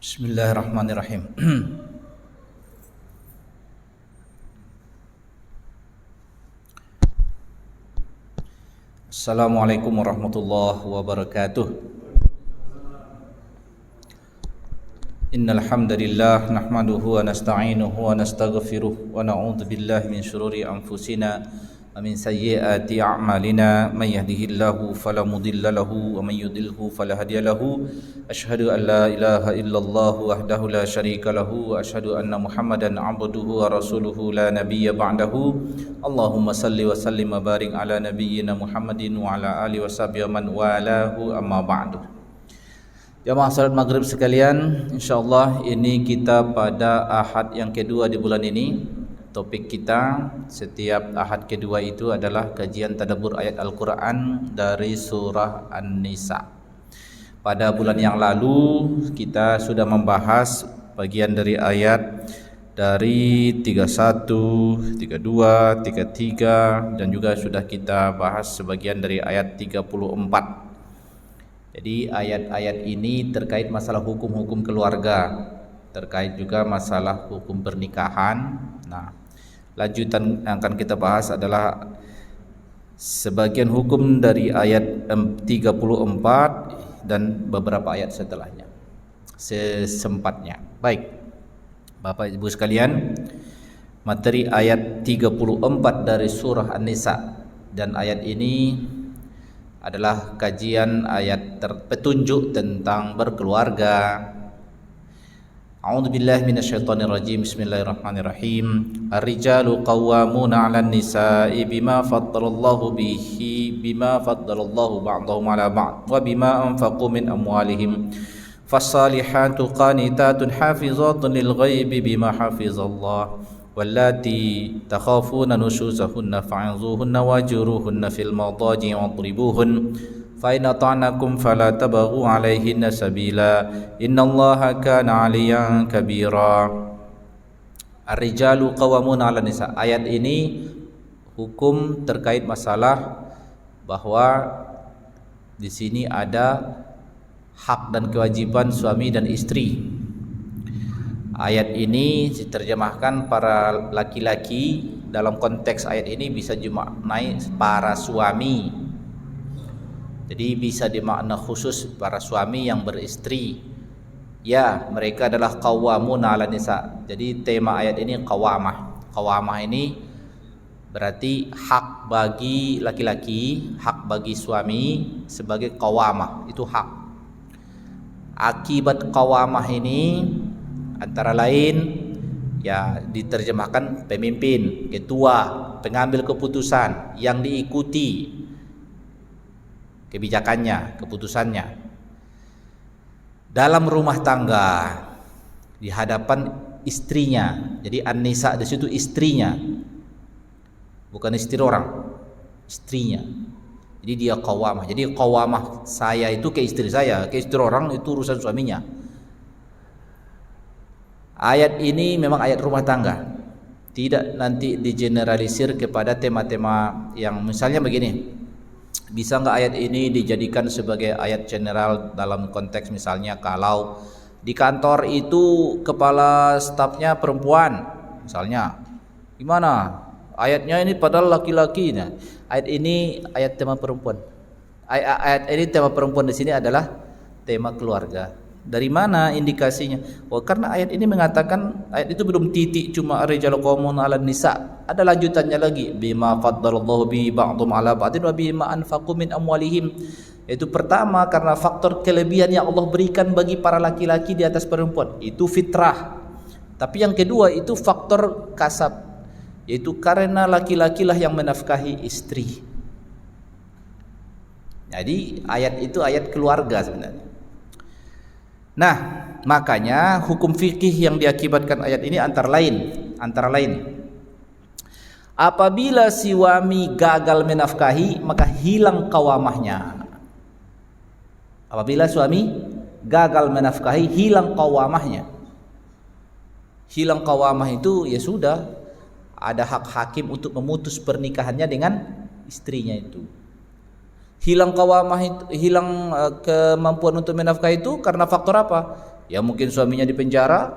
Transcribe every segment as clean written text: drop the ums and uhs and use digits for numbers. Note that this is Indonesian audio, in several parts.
Bismillahirrahmanirrahim. Assalamualaikum warahmatullahi wabarakatuh. Innal hamdalillah nahmaduhu wa nasta'inuhu wa nastaghfiruh wa na'udzu billahi min shururi anfusina wa min sayyiati a'malina may yahdihillahu fala mudilla lahu wa may yudlilhu fala hadiya lahu. Asyhadu an la ilaha illallah wahdahu la syarika lahu wa asyhadu anna Muhammadan 'abduhu wa rasuluhu la nabiyya ba'dahu. Allahumma salli wa sallim wa barik ala nabiyyina Muhammadin wa ala alihi washabihi man walahu amma ba'du. Jamaah salat maghrib sekalian, insyaallah ini kita pada ahad yang kedua di bulan ini. Topik kita setiap ahad kedua itu adalah kajian tadabbur ayat Al-Quran dari surah An-Nisa. Pada bulan yang lalu kita sudah membahas bagian dari ayat dari 31, 32, 33 dan juga sudah kita bahas sebagian dari ayat 34. Jadi ayat-ayat ini terkait masalah hukum-hukum keluarga, terkait juga masalah hukum pernikahan. Nah, lanjutan yang akan kita bahas adalah sebagian hukum dari ayat 34 dan beberapa ayat setelahnya sesempatnya. Baik, Bapak Ibu sekalian, materi ayat 34 dari surah An-Nisa, dan ayat ini adalah kajian ayat petunjuk tentang berkeluarga. A'udzu billahi minasyaitonir rajim. Bismillahirrahmanirrahim. Ar-rijalu qawwamuna 'alan nisa'i bima faddalallahu ba'dahum 'ala ba'd wa bima anfaqu min amwalihim. Fas-salihatu qanitatun hafizatun lil ghaibi bima hafizallah. Wallati takhafuna nushuzahunna fa'idhuhunna wahjuruhunna fil madaji' wadribuhun fa in ata'nakum fala tabghu 'alaihinna sabila innallaha kana 'aliyan kabira. Ar-rijalu qawwamuna 'alan nisa. Ayat ini hukum terkait masalah bahwa di sini ada hak dan kewajiban suami dan istri. Ayat ini diterjemahkan para laki-laki, dalam konteks ayat ini bisa dimaknai para suami. Jadi bisa dimakna khusus para suami yang beristri. Ya, mereka adalah qawwamuna 'alan nisa. Jadi tema ayat ini qawamah. Qawamah ini berarti hak bagi laki-laki, hak bagi suami sebagai qawamah, itu hak. Akibat qawamah ini antara lain ya diterjemahkan pemimpin, ketua, pengambil keputusan yang diikuti kebijakannya, keputusannya dalam rumah tangga di hadapan istrinya. Jadi An-Nisa di situ istrinya, bukan istri orang, istrinya. Jadi dia qawamah. Jadi qawamah saya itu ke istri saya, ke istri orang itu urusan suaminya. Ayat ini memang ayat rumah tangga, tidak nanti digeneralisir kepada tema-tema yang misalnya begini. Bisa nggak ayat ini dijadikan sebagai ayat general dalam konteks misalnya kalau di kantor itu kepala stafnya perempuan, misalnya gimana? Ayatnya ini padahal laki-laki. Nah, ayat ini ayat tema perempuan. Ayat ini tema perempuan di sini adalah tema keluarga. Dari mana indikasinya? Oh, karena ayat ini mengatakan, ayat itu belum titik cuma ar-rijalu qawwamun 'alan nisa. Ada lanjutannya lagi, bima faddalallahu bi ba'dhum 'ala ba'din wa bima anfaqu min amwalihim. Itu pertama karena faktor kelebihan yang Allah berikan bagi para laki-laki di atas perempuan, itu fitrah. Tapi yang kedua itu faktor kasab, yaitu karena laki-laki lah yang menafkahi istri. Jadi ayat itu ayat keluarga sebenarnya. Nah, makanya hukum fikih yang diakibatkan ayat ini antara lain apabila si suami gagal menafkahi maka hilang qawamahnya. Apabila suami gagal menafkahi hilang qawamahnya. Hilang qawamah itu ya sudah ada hak hakim untuk memutus pernikahannya dengan istrinya itu. Hilang qawamah itu, hilang kemampuan untuk menafkahi itu karena faktor apa? Ya mungkin suaminya di penjara,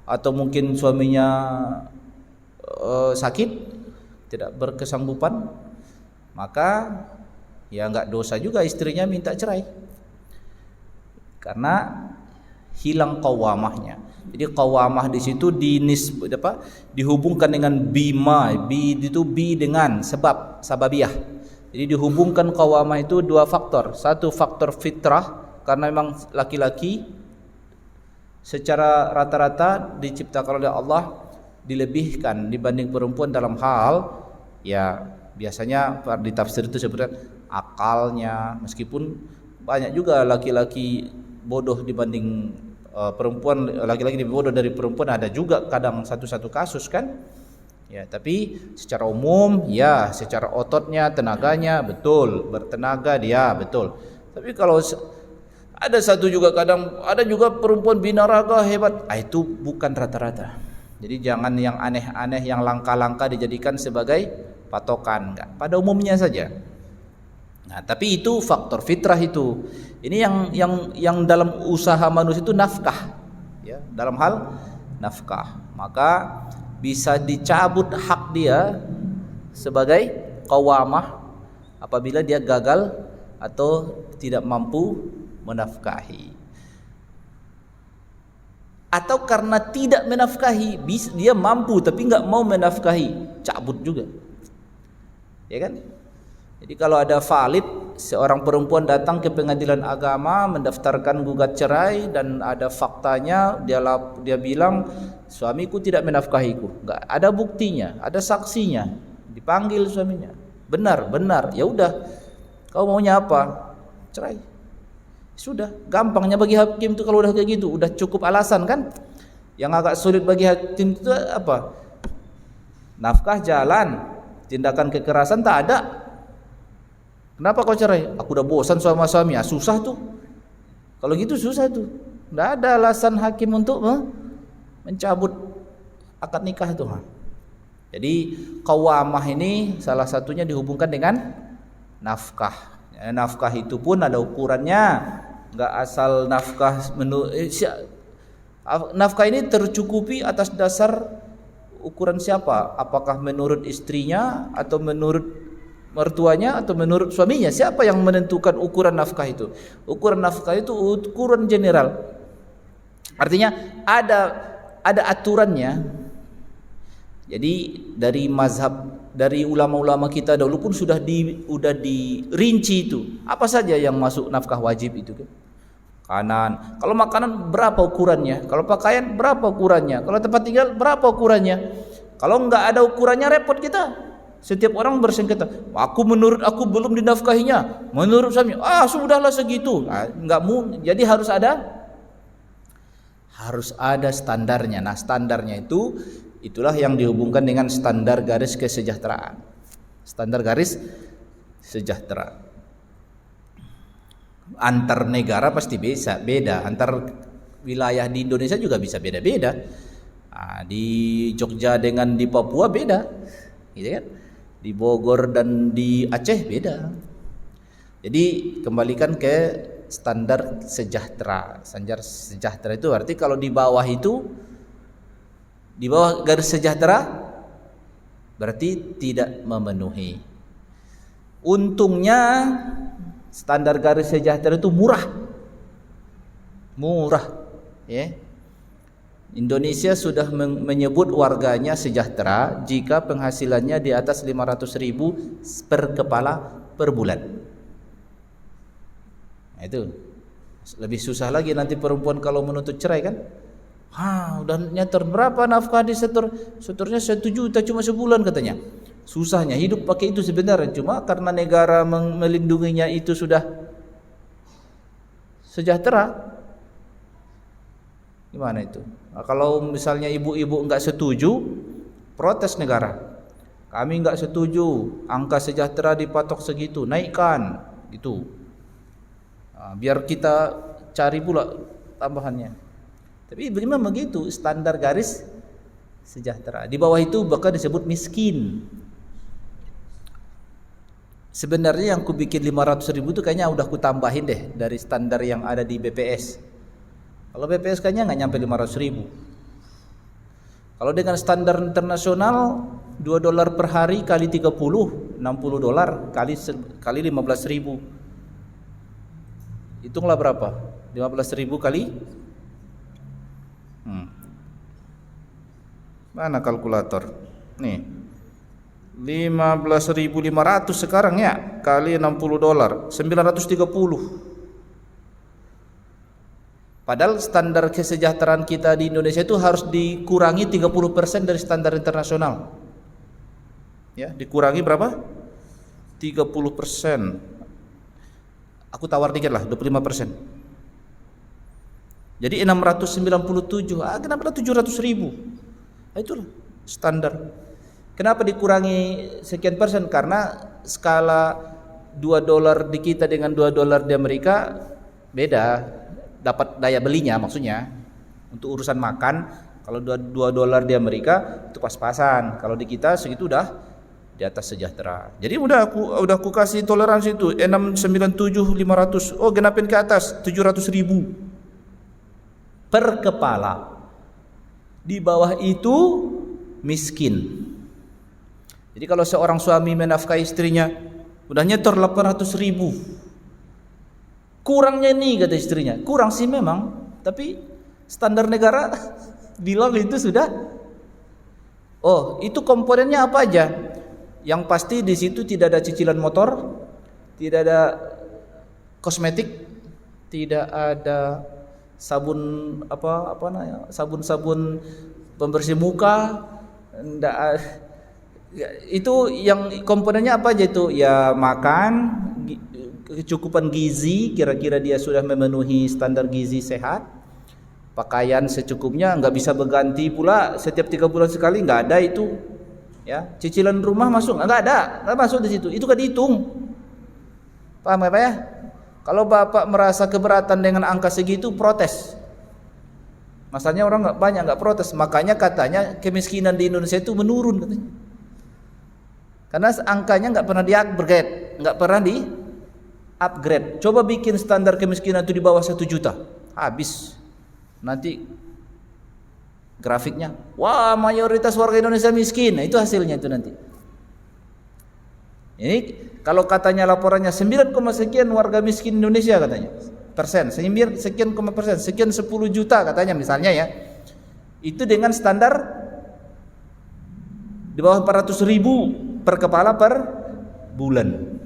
atau mungkin suaminya sakit, tidak berkesanggupan, maka ya nggak dosa juga istrinya minta cerai, karena hilang qawamahnya. Jadi qawamah di situ dihubungkan dengan bima, itu dengan sababiyah. Jadi dihubungkan qawamah itu dua faktor. Satu faktor fitrah, karena memang laki-laki secara rata-rata diciptakan oleh Allah dilebihkan dibanding perempuan dalam hal, ya biasanya di tafsir itu sebutkan akalnya, meskipun banyak juga laki-laki bodoh dibanding perempuan, laki-laki lebih bodoh dari perempuan, ada juga kadang satu-satu kasus kan. Ya, tapi secara umum ya, secara ototnya, tenaganya betul, bertenaga dia betul. Tapi kalau ada satu juga kadang ada juga perempuan binaraga hebat, itu bukan rata-rata. Jadi jangan yang aneh-aneh, yang langka-langka dijadikan sebagai patokan, enggak. Pada umumnya saja. Nah, tapi itu faktor fitrah itu. Ini yang dalam usaha manusia itu nafkah, ya, dalam hal nafkah. Maka bisa dicabut hak dia sebagai qawamah apabila dia gagal atau tidak mampu menafkahi. Atau karena tidak menafkahi, dia mampu tapi nggak mau menafkahi, cabut juga. Ya kan? Jadi kalau ada valid, seorang perempuan datang ke pengadilan agama mendaftarkan gugat cerai dan ada faktanya, dia bilang suamiku tidak menafkahiku, nggak ada buktinya, ada saksinya, dipanggil suaminya, benar, ya udah, kau maunya apa? Cerai. Sudah, gampangnya bagi hakim itu kalau udah kayak gitu, udah cukup alasan kan? Yang agak sulit bagi hakim itu apa? Nafkah jalan, tindakan kekerasan tak ada. Kenapa kau cerai? Aku udah bosan sama suami. Susah tuh. Kalau gitu susah tuh. Nggak ada alasan hakim untuk mencabut akad nikah itu. Jadi qawamah ini salah satunya dihubungkan dengan nafkah. Ya, nafkah itu pun ada ukurannya. Nggak asal nafkah nafkah ini tercukupi atas dasar ukuran siapa? Apakah menurut istrinya atau menurut mertuanya atau menurut suaminya? Siapa yang menentukan ukuran nafkah itu? Ukuran nafkah itu ukuran general. Artinya ada aturannya. Jadi dari mazhab, dari ulama-ulama kita dahulu pun sudah dirinci itu. Apa saja yang masuk nafkah wajib itu kan? Kanan. Kalau makanan berapa ukurannya? Kalau pakaian berapa ukurannya? Kalau tempat tinggal berapa ukurannya? Kalau enggak ada ukurannya repot kita. Setiap orang bersengketa, menurut aku belum dinafkahinya, menurut suami, sudahlah segitu. Enggak mau. Jadi harus ada standarnya. Nah, standarnya itulah yang dihubungkan dengan standar garis kesejahteraan. Standar garis sejahtera. Antar negara pasti beda, antar wilayah di Indonesia juga bisa beda-beda. Di Jogja dengan di Papua beda, gitu kan? Di Bogor dan di Aceh beda. Jadi kembalikan ke standar sejahtera. Standar sejahtera itu arti kalau di bawah garis sejahtera berarti tidak memenuhi. Untungnya standar garis sejahtera itu murah, ya. Indonesia sudah menyebut warganya sejahtera jika penghasilannya di atas 500.000 per kepala per bulan. Nah, itu lebih susah lagi nanti perempuan kalau menuntut cerai kan. Udah nyetor berapa nafkah disetor? Setornya 1 juta cuma sebulan katanya. Susahnya hidup pakai itu sebenarnya, cuma karena negara melindunginya itu sudah sejahtera. Gimana itu? Nah, kalau misalnya ibu-ibu enggak setuju, protes negara. Kami enggak setuju, angka sejahtera dipatok segitu, naikkan gitu. Biar kita cari pula tambahannya. Tapi bagaimana begitu standar garis sejahtera. Di bawah itu bahkan disebut miskin. Sebenarnya yang ku bikin 500.000 itu kayaknya udah ku tambahin deh dari standar yang ada di BPS. Kalau BPSK-nya nggak nyampe 500.000. Kalau dengan standar internasional $2 per hari kali 30, $60 kali 15.000. Hitunglah berapa? 15.000 kali mana kalkulator? Nih. 15.500 sekarang ya kali $60, 930. Padahal standar kesejahteraan kita di Indonesia itu harus dikurangi 30% dari standar internasional. Ya, dikurangi berapa? 30%. Aku tawar dikit lah, 25%. Jadi 697. Kenapa 700.000? Itulah standar. Kenapa dikurangi sekian persen? Karena skala $2 di kita dengan $2 di Amerika beda, dapat daya belinya maksudnya. Untuk urusan makan, kalau $2 di Amerika itu pas-pasan. Kalau di kita segitu udah di atas sejahtera. Jadi udah aku kasih toleransi itu 697.500. Oh, genapin ke atas 700.000 per kepala. Di bawah itu miskin. Jadi kalau seorang suami menafkahi istrinya udah nyetor 800.000, kurangnya nih kata istrinya. Kurang sih memang, tapi standar negara bilang itu sudah. Oh, itu komponennya apa aja? Yang pasti di situ tidak ada cicilan motor, tidak ada kosmetik, tidak ada sabun apa namanya? Sabun pembersih muka, enggak. Itu yang komponennya apa aja itu? Ya makan, kecukupan gizi, kira-kira dia sudah memenuhi standar gizi sehat. Pakaian secukupnya, nggak bisa berganti pula setiap 3 bulan sekali, nggak ada itu. Ya, cicilan rumah masuk nggak ada, nggak masuk di situ. Itu kan dihitung. Paham ya Pak ya? Kalau Bapak merasa keberatan dengan angka segitu, protes. Masalahnya orang banyak nggak protes, makanya katanya kemiskinan di Indonesia itu menurun katanya. Karena angkanya nggak pernah di-upgrade, nggak pernah di-upgrade. Coba bikin standar kemiskinan itu di bawah 1 juta, habis. Nanti grafiknya, wah mayoritas warga Indonesia miskin. Nah, itu hasilnya itu nanti. Ini kalau katanya laporannya 9, sekian warga miskin Indonesia katanya. Persen, sekian persen, sekian 10 juta katanya misalnya ya. Itu dengan standar di bawah 400.000 per kepala per bulan.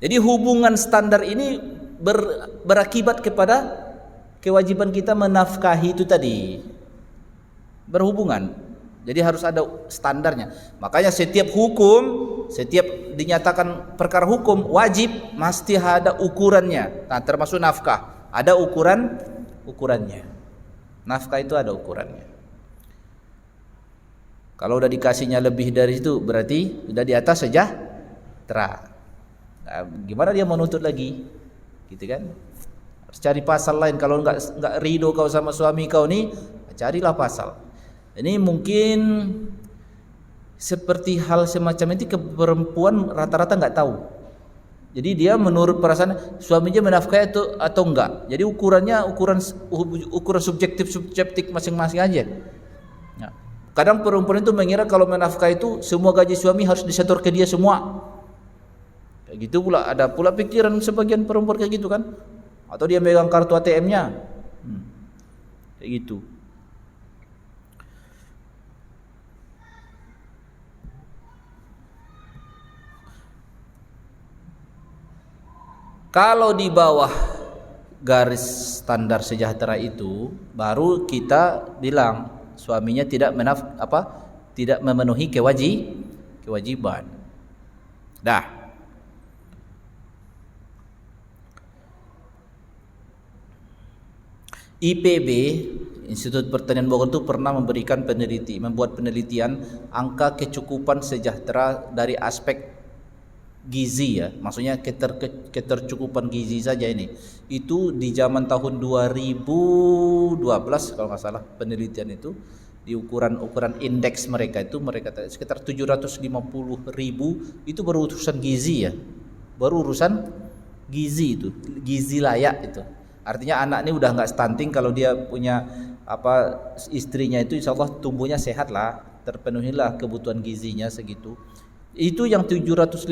Jadi hubungan standar ini berakibat kepada kewajiban kita menafkahi itu tadi. Berhubungan. Jadi harus ada standarnya. Makanya setiap hukum, setiap dinyatakan perkara hukum wajib mesti ada ukurannya. Nah, termasuk nafkah, ada ukurannya. Nafkah itu ada ukurannya. Kalau udah dikasihnya lebih dari itu berarti udah di atas sejahtera. Nah, gimana dia menuntut lagi? Gitu kan? Harus cari pasal lain. Kalau nggak ridho kau sama suami kau nih, carilah pasal. Ini mungkin seperti hal semacam ini perempuan rata-rata nggak tahu. Jadi dia menurut perasaan suaminya menafkahi itu atau enggak. Jadi ukurannya ukuran subjektif masing-masing aja. Nah, kadang perempuan itu mengira kalau menafkahi itu semua gaji suami harus disetor ke dia semua. Kayak gitu pula, ada pula pikiran sebagian perempuan kayak gitu kan. Atau dia megang kartu ATM-nya. Kayak gitu. Kalau di bawah garis standar sejahtera itu baru kita bilang suaminya tidak memenuhi kewajiban. Dah. IPB, Institut Pertanian Bogor itu pernah membuat penelitian angka kecukupan sejahtera dari aspek gizi ya, maksudnya ketercukupan gizi saja ini. Itu di zaman tahun 2012 kalau nggak salah penelitian itu di ukuran indeks mereka itu sekitar 750.000 itu baru urusan gizi ya, baru urusan gizi itu, gizi layak itu. Artinya anak ini udah nggak stunting kalau dia punya istrinya itu insya Allah tumbuhnya sehat lah, terpenuhilah kebutuhan gizinya segitu. Itu yang 750.000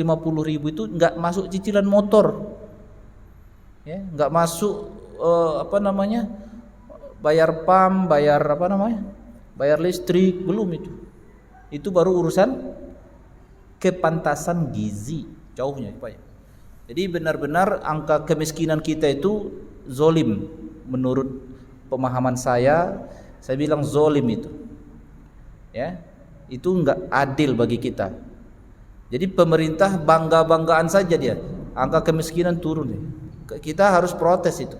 itu nggak masuk cicilan motor, ya, nggak masuk bayar PAM, bayar listrik, belum itu. Itu baru urusan kepantasan gizi, jauhnya Pak. Jadi benar-benar angka kemiskinan kita itu zolim menurut pemahaman saya bilang zolim itu. Ya. Itu enggak adil bagi kita. Jadi pemerintah bangga-banggaan saja dia. Angka kemiskinan turun. Kita harus protes itu.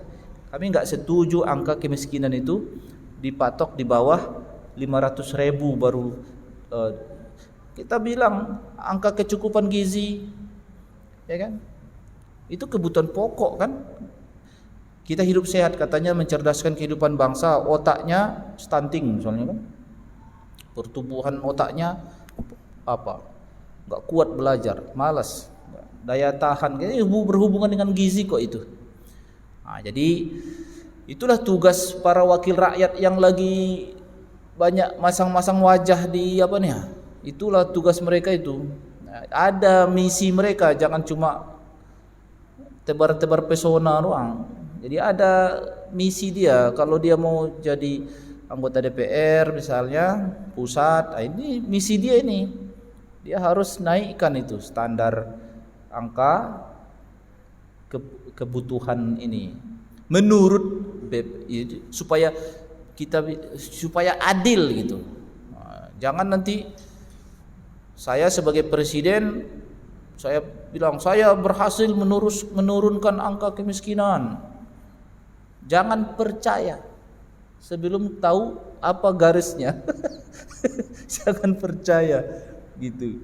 Kami enggak setuju angka kemiskinan itu dipatok di bawah 500.000 baru kita bilang angka kecukupan gizi, ya kan? Itu kebutuhan pokok kan? Kita hidup sehat katanya mencerdaskan kehidupan bangsa, otaknya stunting misalnya kan? Pertumbuhan otaknya nggak kuat belajar, malas, daya tahan, kayaknya berhubungan dengan gizi kok itu. Nah, jadi itulah tugas para wakil rakyat yang lagi banyak masang-masang wajah di itulah tugas mereka itu. Ada misi mereka, jangan cuma tebar-tebar pesona doang. Jadi ada misi dia. Kalau dia mau jadi anggota DPR misalnya pusat, ini misi dia ini. Dia harus naikkan itu standar angka kebutuhan ini menurut supaya adil gitu. Jangan nanti saya sebagai presiden saya bilang saya berhasil menurunkan angka kemiskinan. Jangan percaya sebelum tahu apa garisnya. Jangan percaya gitu.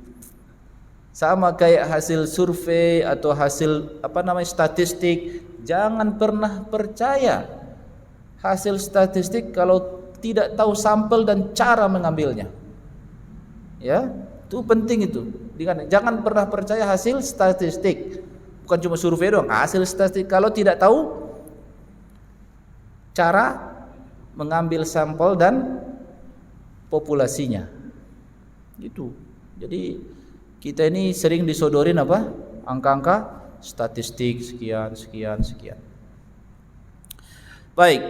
Sama kayak hasil survei atau hasil statistik, jangan pernah percaya hasil statistik kalau tidak tahu sampel dan cara mengambilnya. Ya, itu penting itu. Jangan pernah percaya hasil statistik. Bukan cuma survei doang, hasil statistik kalau tidak tahu cara mengambil sampel dan populasinya. Gitu. Jadi kita ini sering disodorin angka-angka statistik sekian. Baik.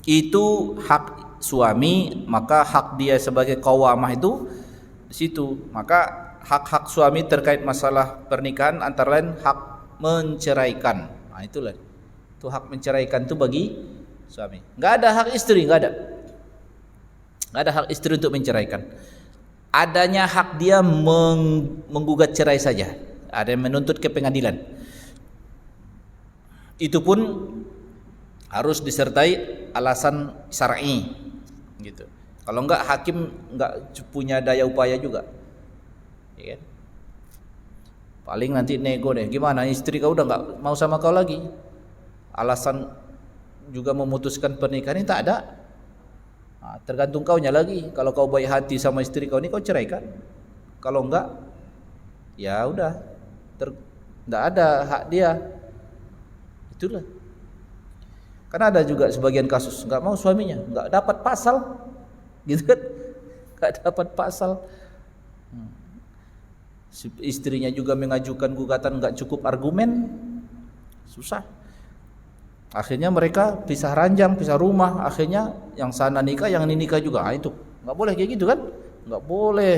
Itu hak suami, maka hak dia sebagai qawwamah itu di situ. Maka hak-hak suami terkait masalah pernikahan antara lain hak menceraikan. Nah, itulah. Itu hak menceraikan itu bagi suami. Enggak ada hak istri, enggak ada. Enggak ada hak istri untuk menceraikan. Adanya hak dia menggugat cerai saja. Ada yang menuntut ke pengadilan. Itu pun harus disertai alasan syar'i gitu. Kalau enggak hakim enggak punya daya upaya juga. Ya kan? Paling nanti nego deh. Gimana istri kau udah enggak mau sama kau lagi? Alasan juga memutuskan pernikahan ini tak ada. Nah, tergantung kaunya lagi. Kalau kau baik hati sama istri kau ini kau ceraikan. Kalau enggak, ya udah, enggak ada hak dia. Itulah. Karena ada juga sebagian kasus enggak mau suaminya, enggak dapat pasal, gitu kan? Enggak dapat pasal. Istrinya juga mengajukan gugatan enggak cukup argumen, susah. Akhirnya mereka pisah ranjang, pisah rumah. Akhirnya yang sana nikah, yang ini nikah juga. Itu nggak boleh kayak gitu kan? Nggak boleh.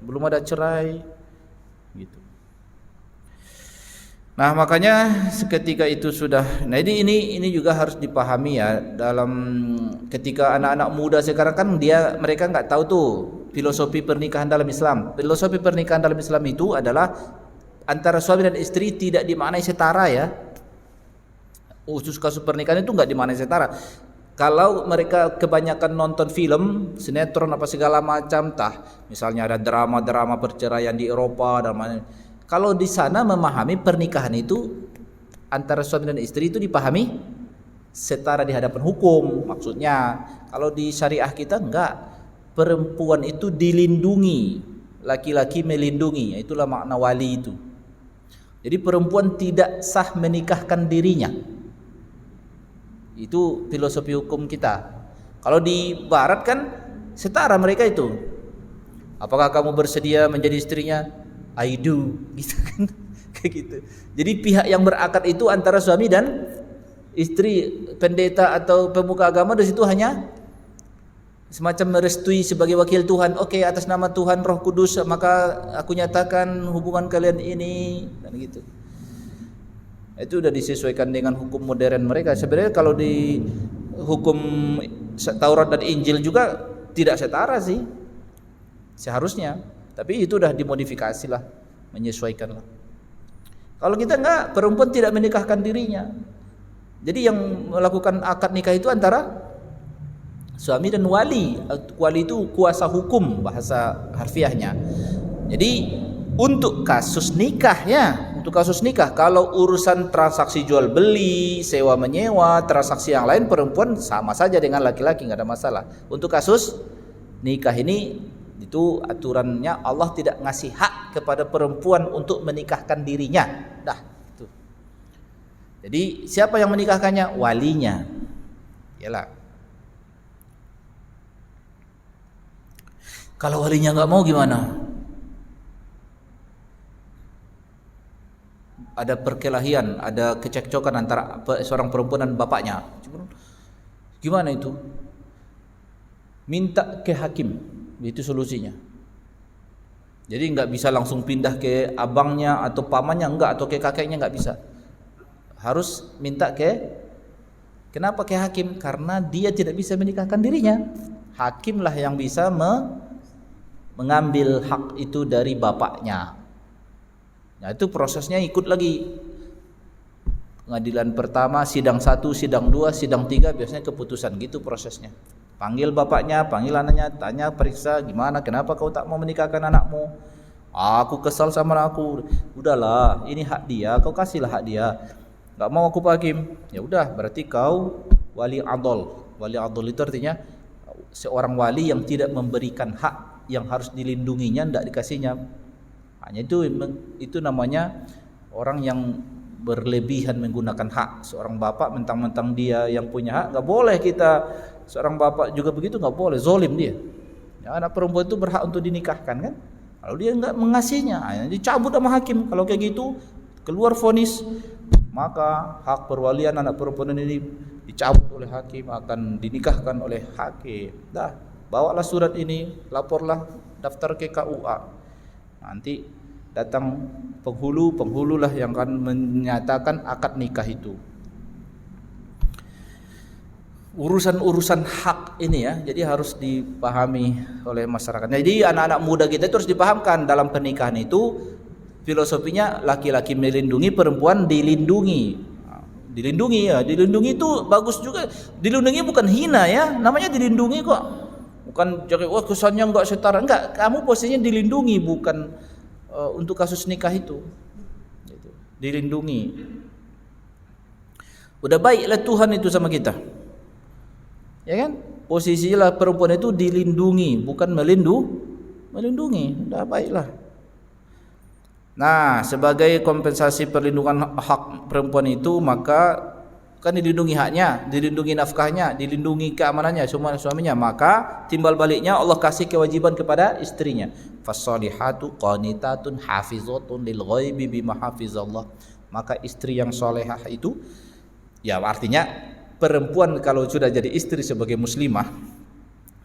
Belum ada cerai, gitu. Nah makanya seketika itu sudah. Nah ini juga harus dipahami ya dalam ketika anak-anak muda sekarang kan mereka nggak tahu tuh filosofi pernikahan dalam Islam. Filosofi pernikahan dalam Islam itu adalah antara suami dan istri tidak dimaknai setara ya. Khusus kasus pernikahan itu enggak dimaknai setara. Kalau mereka kebanyakan nonton film, sinetron apa segala macam, misalnya ada drama-drama perceraian di Eropa dan kalau di sana memahami pernikahan itu antara suami dan istri itu dipahami setara di hadapan hukum. Maksudnya, kalau di syariah kita enggak. Perempuan itu dilindungi, laki-laki melindungi. Itulah makna wali itu. Jadi perempuan tidak sah menikahkan dirinya. Itu filosofi hukum kita. Kalau di barat kan setara mereka itu. Apakah kamu bersedia menjadi istrinya? I do, gitu kan. Kayak gitu. Jadi pihak yang berakad itu antara suami dan istri. Pendeta atau pemuka agama di situ hanya semacam merestui sebagai wakil Tuhan. Oke, atas nama Tuhan Roh Kudus maka aku nyatakan hubungan kalian ini, dan gitu. Itu udah disesuaikan dengan hukum modern mereka. Sebenarnya kalau di hukum Taurat dan Injil juga tidak setara sih seharusnya, tapi itu udah dimodifikasi lah, menyesuaikan lah. Kalau kita enggak, perempuan tidak menikahkan dirinya. Jadi yang melakukan akad nikah itu antara suami dan wali. Wali itu kuasa hukum bahasa harfiahnya. Jadi untuk kasus nikah ya, untuk kasus nikah, kalau urusan transaksi jual beli, sewa menyewa, transaksi yang lain perempuan sama saja dengan laki-laki, nggak ada masalah. Untuk kasus nikah ini itu aturannya Allah tidak ngasih hak kepada perempuan untuk menikahkan dirinya. Dah itu. Jadi siapa yang menikahkannya? Walinya. Yalah. Kalau walinya nggak mau gimana? Ada perkelahian, ada kecekcokan antara seorang perempuan dan bapaknya. Gimana itu? Minta ke hakim, itu solusinya. Jadi nggak bisa langsung pindah ke abangnya atau pamannya, enggak, atau ke kakeknya, nggak bisa. Harus minta kenapa ke hakim? Karena dia tidak bisa menikahkan dirinya. Hakimlah yang bisa mengambil hak itu dari bapaknya. Nah itu prosesnya ikut lagi. Pengadilan pertama, sidang 1, sidang 2, sidang 3, biasanya keputusan gitu prosesnya. Panggil bapaknya, panggil anaknya, tanya, periksa, gimana, kenapa kau tak mau menikahkan anakmu? Aku kesal sama anakku. Udahlah, ini hak dia, kau kasihlah hak dia. Gak mau aku hakim. Ya udah, berarti kau wali adol. Wali adol itu artinya seorang wali yang tidak memberikan hak yang harus dilindunginya, tidak dikasihnya. Hanya itu namanya orang yang berlebihan menggunakan hak. Seorang bapak mentang-mentang dia yang punya hak, nggak boleh kita. Seorang bapak juga begitu, nggak boleh, zolim dia. Ya, anak perempuan itu berhak untuk dinikahkan kan. Kalau dia nggak mengasihinya, dicabut sama hakim. Kalau kayak gitu keluar vonis, maka hak perwalian anak perempuan ini dicabut oleh hakim, akan dinikahkan oleh hakim. Dah, bawalah surat ini, laporlah, daftar ke KUA. Nanti datang penghululah yang akan menyatakan akad nikah itu. Urusan-urusan hak ini ya, jadi harus dipahami oleh masyarakat. Jadi anak-anak muda kita itu harus dipahamkan dalam pernikahan itu filosofinya laki-laki melindungi, perempuan dilindungi. Dilindungi ya, dilindungi itu bagus juga. Dilindungi bukan hina ya, namanya dilindungi kok. Bukan jadi wah kesannya enggak setara, enggak. Kamu posisinya dilindungi, bukan untuk kasus nikah itu. Gitu. Dilindungi. Udah baiklah Tuhan itu sama kita. Ya kan? Posisinya perempuan itu dilindungi, bukan melindungi. Udah baiklah. Nah, sebagai kompensasi perlindungan hak perempuan itu, maka kan dilindungi haknya, dilindungi nafkahnya, dilindungi keamanannya, semua suaminya, maka timbal baliknya Allah kasih kewajiban kepada istrinya. Fassalihatu qanitatun hafizatun lil ghaibi bima hafizallah. Maka istri yang solehah itu ya artinya perempuan kalau sudah jadi istri sebagai muslimah,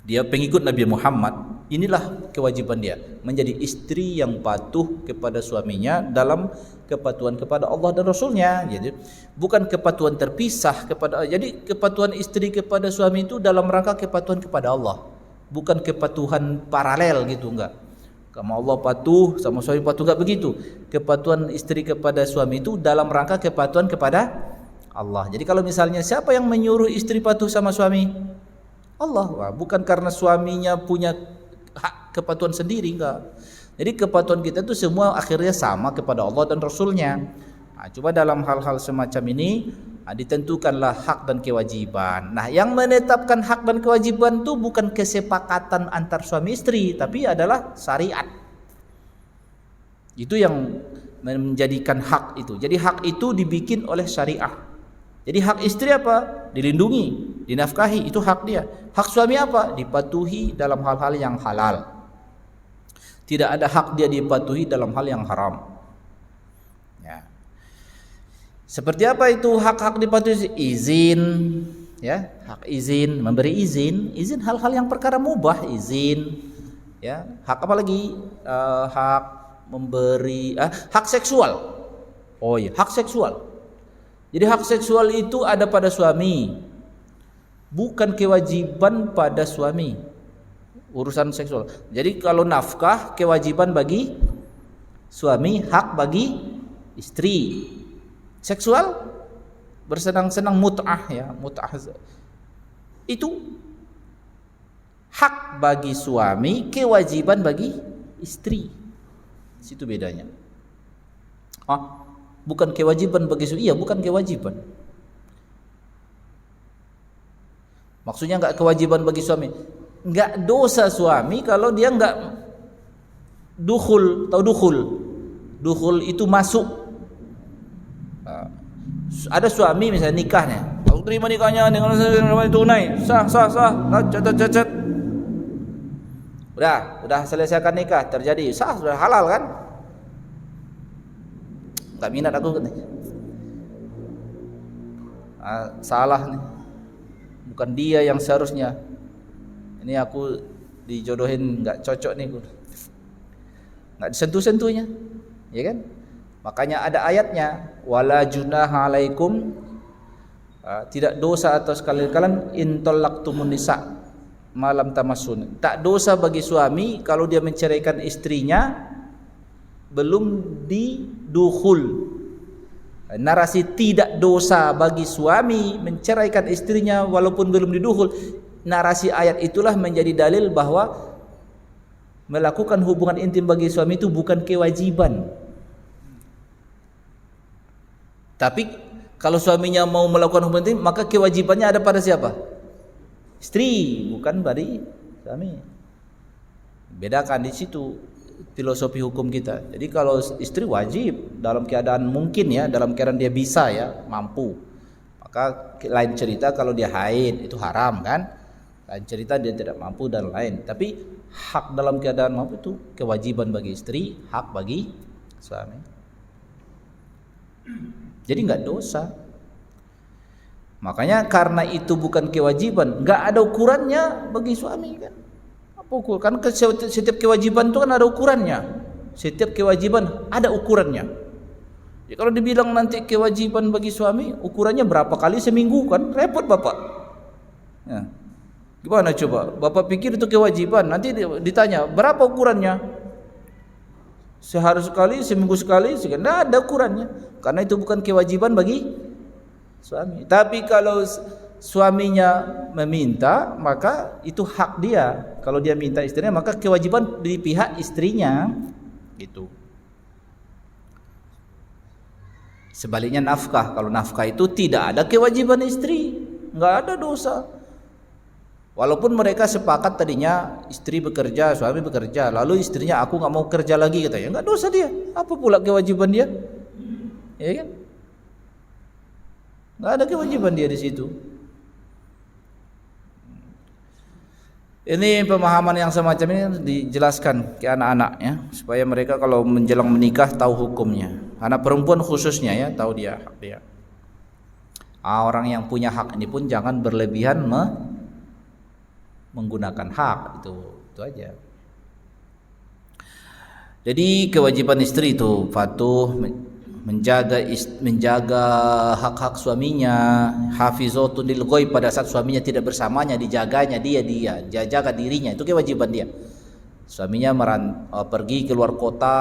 dia pengikut Nabi Muhammad, inilah kewajiban dia, menjadi istri yang patuh kepada suaminya dalam kepatuhan kepada Allah dan Rasulnya. Jadi bukan kepatuhan terpisah kepada, jadi kepatuhan istri kepada suami itu dalam rangka kepatuhan kepada Allah, bukan kepatuhan paralel gitu, enggak. Kamu Allah patuh sama suami patuh, enggak begitu. Kepatuhan istri kepada suami itu dalam rangka kepatuhan kepada Allah. Jadi kalau misalnya siapa yang menyuruh istri patuh sama suami? Allah. Wah, bukan karena suaminya punya hak kepatuhan sendiri, enggak. Jadi kepatuhan kita itu semua akhirnya sama kepada Allah dan Rasulnya. Nah, coba dalam hal-hal semacam ini ditentukanlah hak dan kewajiban. Nah, yang menetapkan hak dan kewajiban itu bukan kesepakatan antar suami istri, tapi adalah syariat. Itu yang menjadikan hak itu. Jadi hak itu dibikin oleh syariah. Jadi hak istri apa? Dilindungi, dinafkahi, itu hak dia. Hak suami apa? Dipatuhi dalam hal-hal yang halal. Tidak ada hak dia dipatuhi dalam hal yang haram. Ya. Seperti apa itu hak-hak dipatuhi? Izin, ya, hak izin, memberi izin hal-hal yang perkara mubah, izin, ya. Hak apa lagi? Hak memberi, hak seksual. Oh iya, hak seksual. Jadi hak seksual itu ada pada suami, bukan kewajiban pada suami. Urusan seksual. Jadi kalau nafkah kewajiban bagi suami, hak bagi istri. Seksual bersenang-senang mut'ah, ya, mut'ah itu hak bagi suami, kewajiban bagi istri. Situ bedanya. Bukan kewajiban bagi suami. Iya, bukan kewajiban. Maksudnya enggak kewajiban bagi suami. Enggak dosa suami kalau dia enggak dukhul. Tahu dukhul? Dukhul itu masuk. Ada suami misalnya nikahnya, aku terima nikahnya dengan tunai, sah, cacat. Udah selesaikan nikah, terjadi sah, sudah halal kan? Enggak minat aku nih. Salah nih. Bukan dia yang seharusnya. Ini aku dijodohin enggak cocok nih. Enggak disentuh-sentuhnya. Ya kan? Makanya ada ayatnya, wala junaha alaikum, tidak dosa atas kalian in talaqtumun nisa malam tamassun. Tak dosa bagi suami kalau dia menceraikan istrinya belum didukhul. Narasi tidak dosa bagi suami menceraikan istrinya walaupun belum didukhul. Narasi ayat itulah menjadi dalil bahwa melakukan hubungan intim bagi suami itu bukan kewajiban. Tapi kalau suaminya mau melakukan hubungan intim, maka kewajibannya ada pada siapa? Istri, bukan bagi suami. Bedakan di situ filosofi hukum kita. Jadi kalau istri wajib dalam keadaan mungkin, ya, dalam keadaan dia bisa, ya, mampu. Maka lain cerita kalau dia haid, itu haram kan? Lain cerita dia tidak mampu dan lain. Tapi hak dalam keadaan mampu itu kewajiban bagi istri, hak bagi suami. Jadi enggak dosa. Makanya karena itu bukan kewajiban, enggak ada ukurannya bagi suami kan. Apa ukur? Kan setiap kewajiban itu kan ada ukurannya. Setiap kewajiban ada ukurannya. Jadi kalau dibilang nanti kewajiban bagi suami, ukurannya berapa kali seminggu kan repot Bapak. Ya. Gimana coba? Bapak pikir itu kewajiban, nanti ditanya berapa ukurannya? Sehari sekali, seminggu sekali, tidak ada ukurannya. Karena itu bukan kewajiban bagi suami. Tapi kalau suaminya meminta, maka itu hak dia. Kalau dia minta istrinya, maka kewajiban di pihak istrinya. Gitu. Sebaliknya nafkah. Kalau nafkah itu tidak ada kewajiban istri, nggak ada dosa. Walaupun mereka sepakat tadinya istri bekerja, suami bekerja, lalu istrinya aku nggak mau kerja lagi katanya, nggak dosa dia. Apa pula kewajiban dia? Ya kan? Nggak ada kewajiban dia di situ. Ini pemahaman yang semacam ini dijelaskan ke anak-anak, ya, supaya mereka kalau menjelang menikah tahu hukumnya. Anak perempuan khususnya, ya, tahu dia hak dia. Orang yang punya hak ini pun jangan berlebihan menggunakan hak, itu aja. Jadi kewajiban istri itu patuh, menjaga hak-hak suaminya, hafizatun lil ghaib, pada saat suaminya tidak bersamanya, dijaganya dia jaga dirinya, itu kewajiban dia. Suaminya pergi ke luar kota,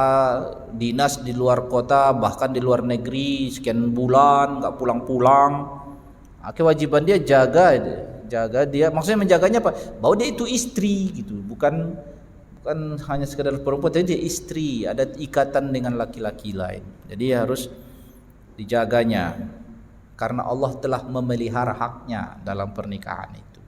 dinas di luar kota, bahkan di luar negeri sekian bulan enggak pulang-pulang. Kewajiban dia jaga dia, maksudnya menjaganya apa? Bahwa dia itu istri gitu, bukan hanya sekedar perempuan, tapi dia istri, ada ikatan dengan laki-laki lain. Jadi harus dijaganya karena Allah telah memelihara haknya dalam pernikahan itu.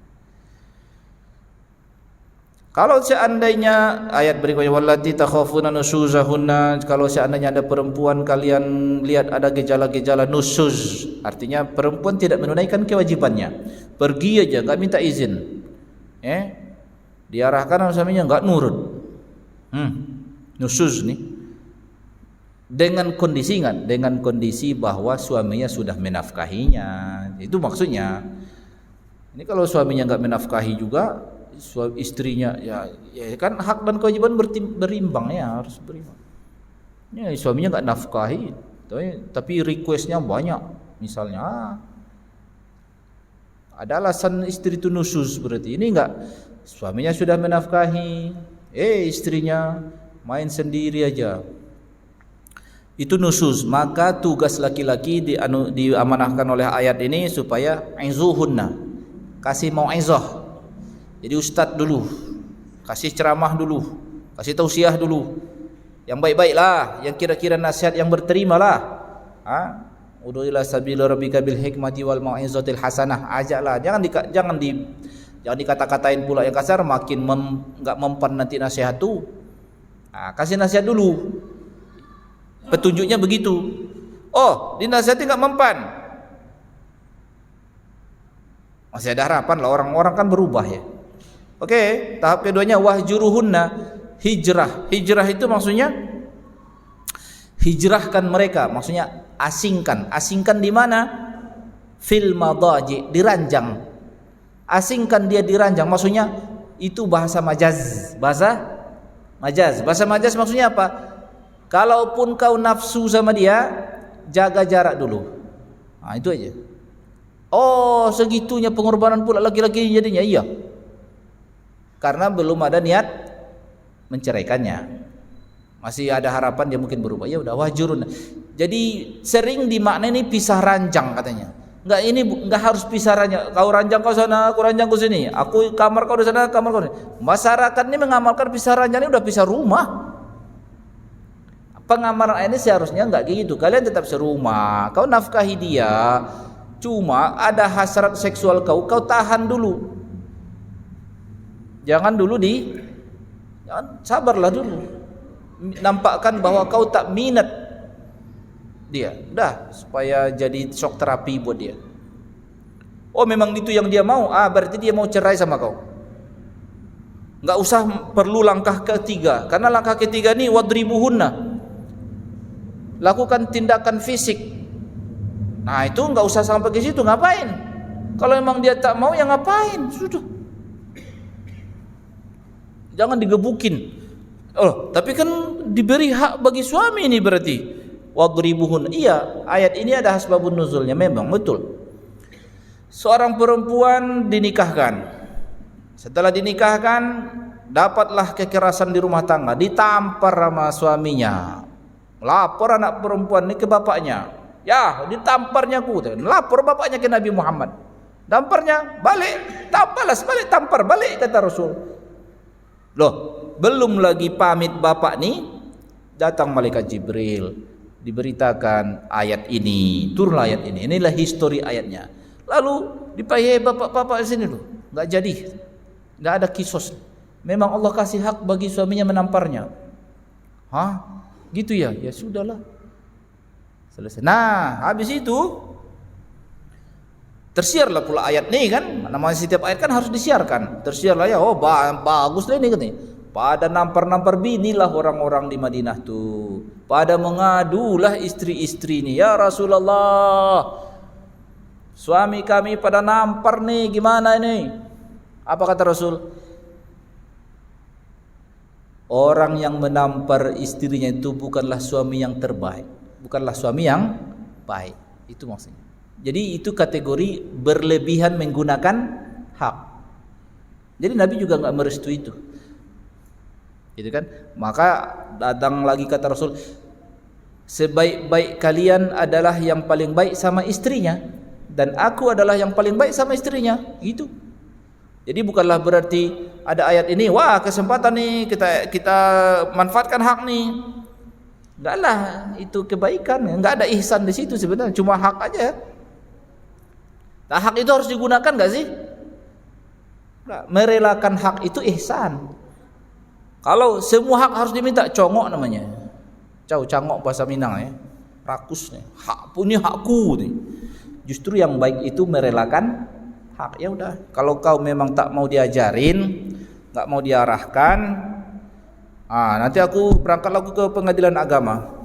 Kalau seandainya ayat berikutnya wallati takhafuna nusuzahunna, kalau seandainya ada perempuan kalian lihat ada gejala-gejala nusuz, artinya perempuan tidak menunaikan kewajibannya, pergi aja enggak minta izin. Diarahkan oleh suaminya enggak nurut. Nusuz nih. Dengan kondisi ingat, dengan kondisi bahwa suaminya sudah menafkahinya. Itu maksudnya. Ini kalau suaminya enggak menafkahi juga, istrinya ya kan hak dan kewajiban berimbang ya, harus berimbang. Ya, suaminya enggak nafkahi, tapi requestnya banyak, misalnya ada alasan istri itu nusuz, berarti ini enggak, suaminya sudah menafkahi, istrinya main sendiri aja, itu nusuz. Maka tugas laki-laki diamanahkan oleh ayat ini supaya izuhunna, kasih mau'izah. Jadi ustadz dulu, kasih ceramah dulu, kasih tausiah dulu, yang baik-baiklah, yang kira-kira nasihat yang berterimalah. Ud'u ila sabila rabbika bil hikmati wal mau'izatil hasanah, ajaklah, jangan dikata-katain pula yang kasar, makin enggak mempan nanti nasihat tuh. Kasih nasihat dulu, petunjuknya begitu. Dinasihati enggak mempan, masih ada harapan lah, orang-orang kan berubah ya. Tahap keduanya wahjuruhunna, hijrah. Hijrah itu maksudnya hijrahkan mereka, maksudnya asingkan. Asingkan di mana? Fil madaji, diranjang. Asingkan dia diranjang, maksudnya itu bahasa majaz. Bahasa majaz maksudnya apa? Kalaupun kau nafsu sama dia, jaga jarak dulu. Itu aja. Segitunya pengorbanan pula laki-laki jadinya, iya. Karena belum ada niat menceraikannya, masih ada harapan dia mungkin berubah. Ya udah, wahjurun. Jadi sering dimaknai ini pisah ranjang katanya. Enggak harus pisah ranjang. Kau ranjang kau sana, aku ranjang kau sini. Aku kamar kau di sana, kamar kau di sini. Masyarakat ini mengamalkan pisah ranjang ini udah pisah rumah. Pengamalan ini seharusnya enggak gitu. Kalian tetap serumah. Kau nafkahi dia. Cuma ada hasrat seksual kau tahan dulu. Jangan sabarlah dulu. Nampakkan bahwa kau tak minat dia. Supaya jadi shock terapi buat dia. Memang itu yang dia mau. Berarti dia mau cerai sama kau. Enggak usah perlu langkah ketiga. Karena langkah ketiga ini wadribuhunna, lakukan tindakan fisik. Itu enggak usah sampai ke situ. Ngapain? Kalau memang dia tak mau, ya ngapain? Sudah. Jangan digebukin. Tapi kan diberi hak bagi suami ini berarti. Wadribuhun. Iya, ayat ini ada asbabun nuzulnya, memang betul. Seorang perempuan dinikahkan. Setelah dinikahkan, dapatlah kekerasan di rumah tangga, ditampar sama suaminya. Lapor anak perempuan ini ke bapaknya. Ya, ditamparnya aku. Lapor bapaknya ke Nabi Muhammad. Tamparnya balik, tampar balik kata Rasul. Belum lagi pamit bapak nih, datang malaikat Jibril, diberitakan ayat ini, turunlah ayat ini. Inilah histori ayatnya. Lalu dipakai bapak-bapak di sini enggak jadi. Enggak ada kisos. Memang Allah kasih hak bagi suaminya menamparnya. Gitu ya? Ya sudahlah. Selesai. Habis itu tersiarlah pula ayat nih kan. Namanya setiap ayat kan harus disiarkan. Tersiarlah ya. Bagus lah ini katanya. Pada nampar-nampar binilah orang-orang di Madinah tuh. Pada mengadulah istri-istri ini. Ya Rasulullah, suami kami pada nampar nih, gimana ini? Apa kata Rasul? Orang yang menampar istrinya itu bukanlah suami yang terbaik, bukanlah suami yang baik. Itu maksudnya. Jadi itu kategori berlebihan menggunakan hak. Jadi Nabi juga enggak merestui itu. Gitu kan? Maka datang lagi kata Rasul, sebaik-baik kalian adalah yang paling baik sama istrinya, dan aku adalah yang paling baik sama istrinya. Gitu. Jadi bukanlah berarti ada ayat ini, wah kesempatan nih kita manfaatkan hak nih. Enggak lah, itu kebaikan. Enggak ada ihsan di situ sebenarnya, cuma hak aja. Hak itu harus digunakan enggak sih? Merelakan hak itu ihsan. Kalau semua hak harus diminta, congok namanya. Cangok bahasa Minang ya. Rakus nih. Hak punya hakku nih. Justru yang baik itu merelakan hak. Ya udah, kalau kau memang tak mau diajarin, nggak mau diarahkan, nanti aku berangkat lagi ke pengadilan agama.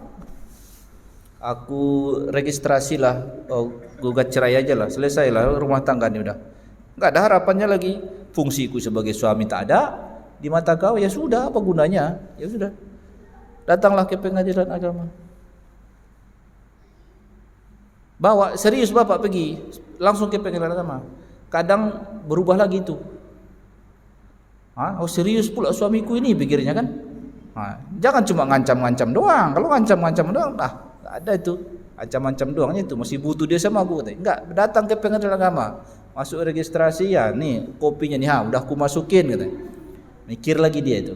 Aku registrasilah, gugat cerai aja lah, selesailah rumah tangga ini udah. Nggak ada harapannya lagi. Fungsiku sebagai suami tak ada di mata kau, ya sudah, apa gunanya? Ya sudah, datanglah ke pengadilan agama. Bawa serius bapak pergi langsung ke pengadilan agama. Kadang berubah lagi itu. Oh serius pula suamiku ini pikirnya kan. Jangan cuma ngancam-ngancam doang. Kalau ngancam-ngancam doang, nggak ada itu. Ancam-ancam doangnya itu masih butuh dia sama aku. Enggak, datang ke pengadilan agama, masuk registrasi ya, nih kopinya nih, udah aku masukin katanya. Mikir lagi dia itu.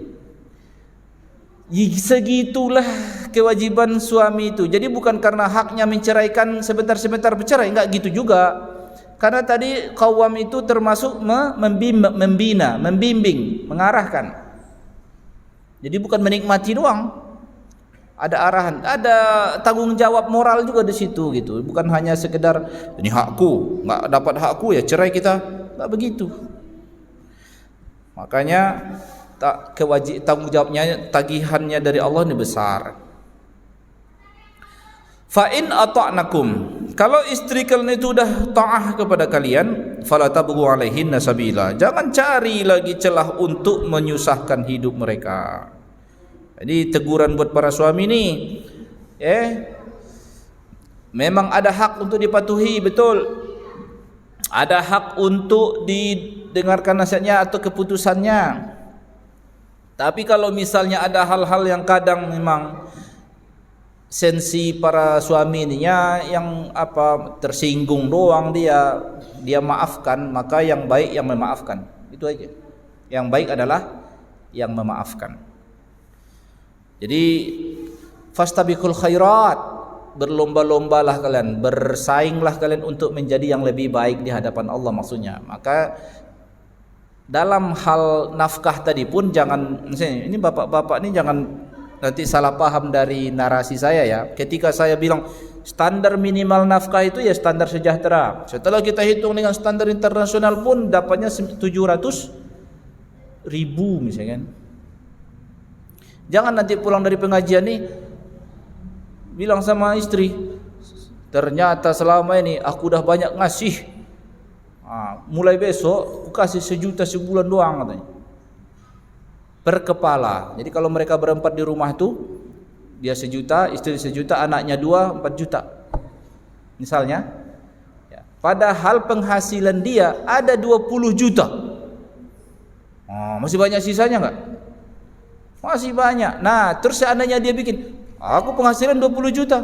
Segitulah kewajiban suami itu. Jadi bukan karena haknya menceraikan sebentar-sebentar bercerai, enggak gitu juga. Karena tadi qawwam itu termasuk membina, membimbing, mengarahkan. Jadi bukan menikmati doang. Ada arahan, ada tanggung jawab moral juga di situ gitu. Bukan hanya sekedar ini hakku, enggak dapat hakku ya cerai kita. Enggak begitu. Makanya tanggung jawabnya, tagihannya dari Allah ini besar. Fa in ata'nakum, kalau istri kalian itu udah taat kepada kalian, fala tabghu alaihinna sabila, jangan cari lagi celah untuk menyusahkan hidup mereka. Jadi teguran buat para suami nih, memang ada hak untuk dipatuhi, betul. Ada hak untuk didengarkan nasihatnya atau keputusannya. Tapi kalau misalnya ada hal-hal yang kadang memang sensi para suami ininya yang tersinggung doang, dia maafkan, maka yang baik yang memaafkan. Itu aja. Yang baik adalah yang memaafkan. Jadi fastabiqul khairat, berlomba-lombalah kalian, bersainglah kalian untuk menjadi yang lebih baik di hadapan Allah maksudnya. Maka dalam hal nafkah tadi pun jangan, ini bapak-bapak ini jangan nanti salah paham dari narasi saya ya. Ketika saya bilang standar minimal nafkah itu ya standar sejahtera. Setelah kita hitung dengan standar internasional pun dapatnya 700.000 misalnya. Jangan nanti pulang dari pengajian nih bilang sama istri, ternyata selama ini aku udah banyak ngasih, mulai besok aku kasih 1 juta sebulan doang katanya, per kepala. Jadi kalau mereka berempat di rumah itu, dia 1 juta, istri 1 juta, anaknya 2, 4 juta misalnya ya. Padahal penghasilan dia ada 20 juta. Masih banyak sisanya enggak? Masih banyak. Nah terus seandainya dia bikin, aku penghasilan 20 juta.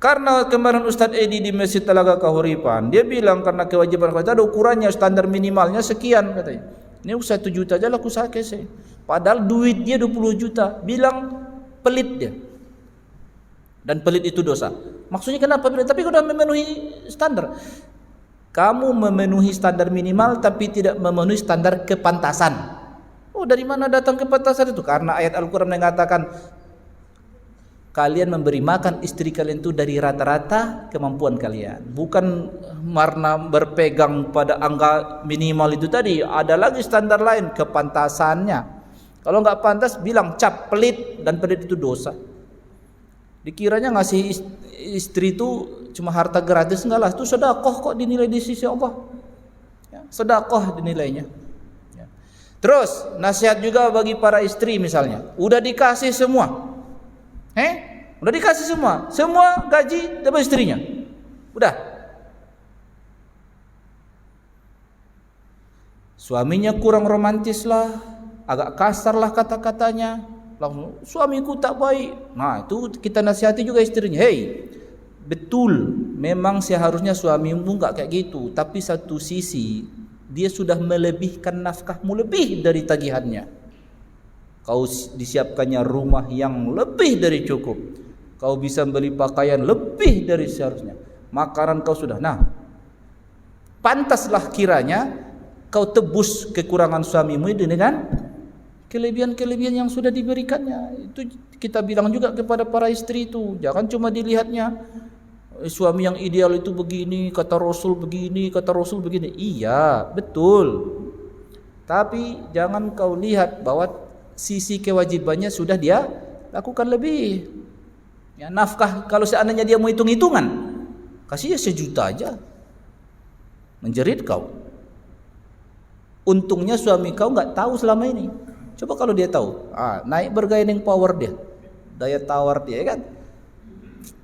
Karena kemarin Ustadz Edi di Masjid Telaga Kahuripan, dia bilang karena kewajiban kita ada ukurannya, standar minimalnya sekian katanya. Ini 1 juta aja lah aku sakit. Padahal duit dia 20 juta. Bilang pelit dia. Dan pelit itu dosa. Maksudnya kenapa pelit? Tapi sudah memenuhi standar. Kamu memenuhi standar minimal tapi tidak memenuhi standar kepantasan. Dari mana datang kepantasan itu? Karena ayat Al-Quran mengatakan kalian memberi makan istri kalian itu dari rata-rata kemampuan kalian, bukan karena berpegang pada angka minimal itu tadi. Ada lagi standar lain, kepantasannya. Kalau nggak pantas bilang cap, pelit, dan pelit itu dosa. Dikiranya ngasih istri itu cuma harta gratis, enggak lah, itu sedekah kok dinilai di sisi Allah ya, sedekah dinilainya. Terus nasihat juga bagi para istri misalnya, udah dikasih semua, udah dikasih semua gaji dapat istrinya, udah. Suaminya kurang romantis lah, agak kasar lah kata-katanya, langsung suamiku tak baik. Nah itu kita nasihati juga istrinya, betul, memang seharusnya suamimu nggak kayak gitu, tapi satu sisi dia sudah melebihkan nafkahmu lebih dari tagihannya. Kau disiapkannya rumah yang lebih dari cukup, kau bisa beli pakaian lebih dari seharusnya, makanan kau sudah. Nah, pantaslah kiranya kau tebus kekurangan suamimu dengan kelebihan-kelebihan yang sudah diberikannya. Itu kita bilang juga kepada para istri itu, jangan cuma dilihatnya suami yang ideal itu begini, kata Rasul begini, kata Rasul begini. Iya, betul. Tapi jangan kau lihat bahwa sisi kewajibannya sudah dia lakukan lebih. Ya, nafkah kalau seandainya dia mau hitung-hitungan, kasih ya 1 juta aja. Menjerit kau. Untungnya suami kau nggak tahu selama ini. Coba kalau dia tahu, naik bargaining power dia, daya tawar dia kan.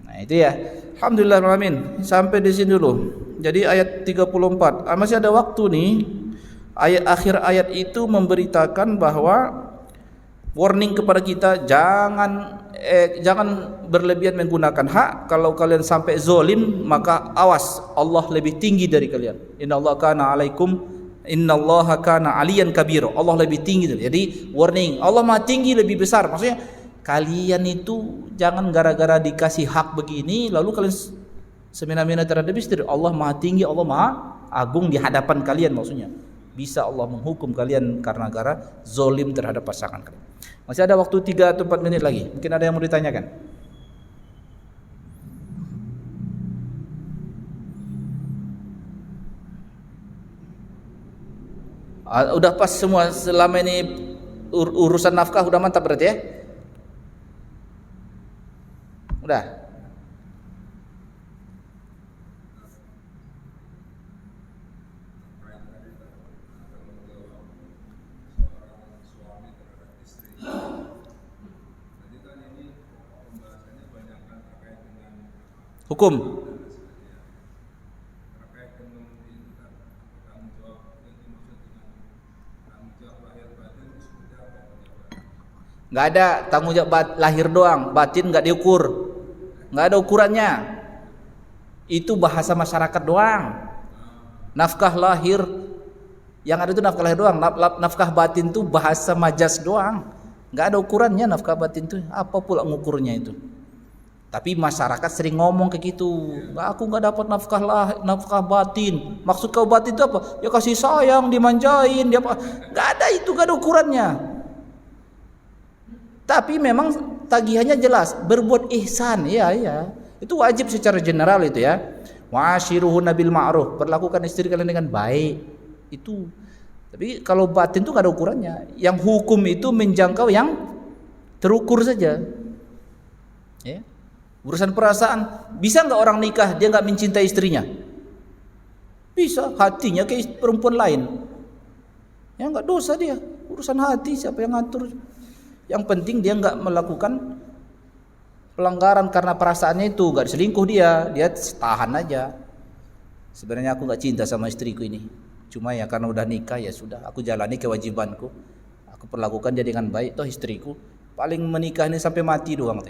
Nah itu ya. Alhamdulillah alamin. Sampai di sini dulu. Jadi ayat 34. Masih ada waktu nih. Akhir ayat itu memberitakan bahwa warning kepada kita, jangan berlebihan menggunakan hak. Kalau kalian sampai zolim, maka awas, Allah lebih tinggi dari kalian. Innallaha kana aliyan kabira. Allah lebih tinggi. Jadi warning, Allah Maha tinggi, lebih besar. Maksudnya kalian itu jangan gara-gara dikasih hak begini lalu kalian semena-mena terhadap istri. Allah Maha tinggi, Allah Maha agung di hadapan kalian. Maksudnya bisa Allah menghukum kalian karena gara zolim terhadap pasangan kalian. Masih ada waktu 3 atau 4 menit lagi. Mungkin ada yang mau ditanyakan. Udah pas semua selama ini urusan nafkah udah mantap berarti ya? Udah. Hukum. Nggak ada tanggung jawab lahir doang, batin nggak diukur, nggak ada ukurannya. Itu bahasa masyarakat doang. Nafkah lahir yang ada itu nafkah lahir doang. Nafkah batin itu bahasa majas doang, nggak ada ukurannya nafkah batin itu. Apa pula ngukurnya itu? Tapi masyarakat sering ngomong kayak gitu. Aku nggak dapat nafkah batin. Maksud kau batin itu apa? Ya kasih sayang, dimanjain, dia apa? Nggak ada itu, nggak ada ukurannya. Tapi memang tagihannya jelas, berbuat ihsan, ya. Itu wajib secara general itu ya. Wa'ashiruhunna bil ma'ruf, perlakukan istri kalian dengan baik. Itu. Tapi kalau batin itu enggak ada ukurannya. Yang hukum itu menjangkau yang terukur saja. Ya. Urusan perasaan, bisa enggak orang nikah dia enggak mencintai istrinya? Bisa, hatinya kayak perempuan lain. Ya enggak dosa dia. Urusan hati siapa yang ngatur? Yang penting dia nggak melakukan pelanggaran karena perasaannya itu, nggak selingkuh dia tahan aja. Sebenarnya aku nggak cinta sama istriku ini, cuma ya karena udah nikah ya sudah, aku jalani kewajibanku, aku perlakukan dia dengan baik. Toh istriku paling menikah ini sampai mati doang,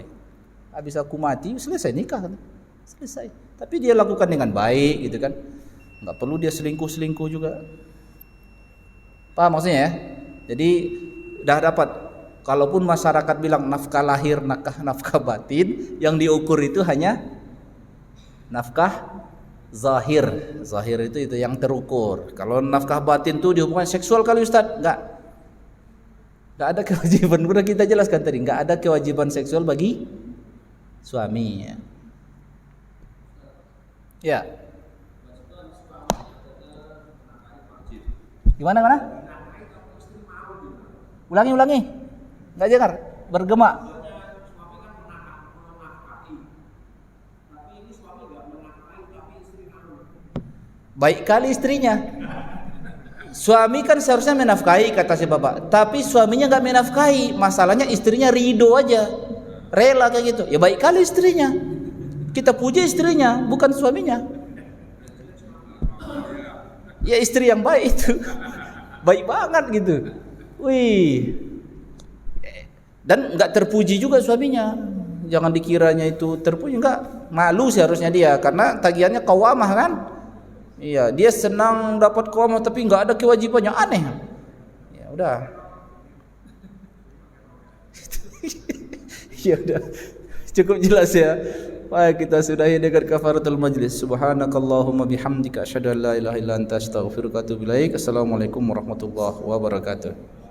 habis aku mati selesai nikah, selesai. Tapi dia lakukan dengan baik gitu kan, nggak perlu dia selingkuh juga. Paham maksudnya ya? Jadi udah dapat. Kalaupun masyarakat bilang nafkah lahir, nafkah batin, yang diukur itu hanya nafkah zahir. Zahir itu yang terukur. Kalau nafkah batin itu dihubungkan seksual kali Ustaz? Enggak ada kewajiban. Udah kita jelaskan tadi, enggak ada kewajiban seksual bagi suami. Ya. Gimana? Ulangi. Nggak dengar, bergema. Baik kali istrinya. Suami kan seharusnya menafkahi kata si bapak, tapi suaminya nggak menafkahi. Masalahnya istrinya ridho aja, rela kayak gitu. Ya baik kali istrinya. Kita puji istrinya, bukan suaminya. Ya istri yang baik itu, baik banget gitu. Wih. Dan enggak terpuji juga suaminya. Jangan dikiranya itu terpuji, enggak. Malu seharusnya dia karena tagihannya qawamah kan? Iya, dia senang dapat qawamah tapi enggak ada kewajibannya, aneh. Ya udah. Ya udah. Cukup jelas ya. Baik, kita sudahi dengan kafaratul majlis. Subhanakallahumma bihamdika asyhadu an la ilaha illa anta astaghfiruka wa atubu ilaik. Assalamualaikum warahmatullahi wabarakatuh.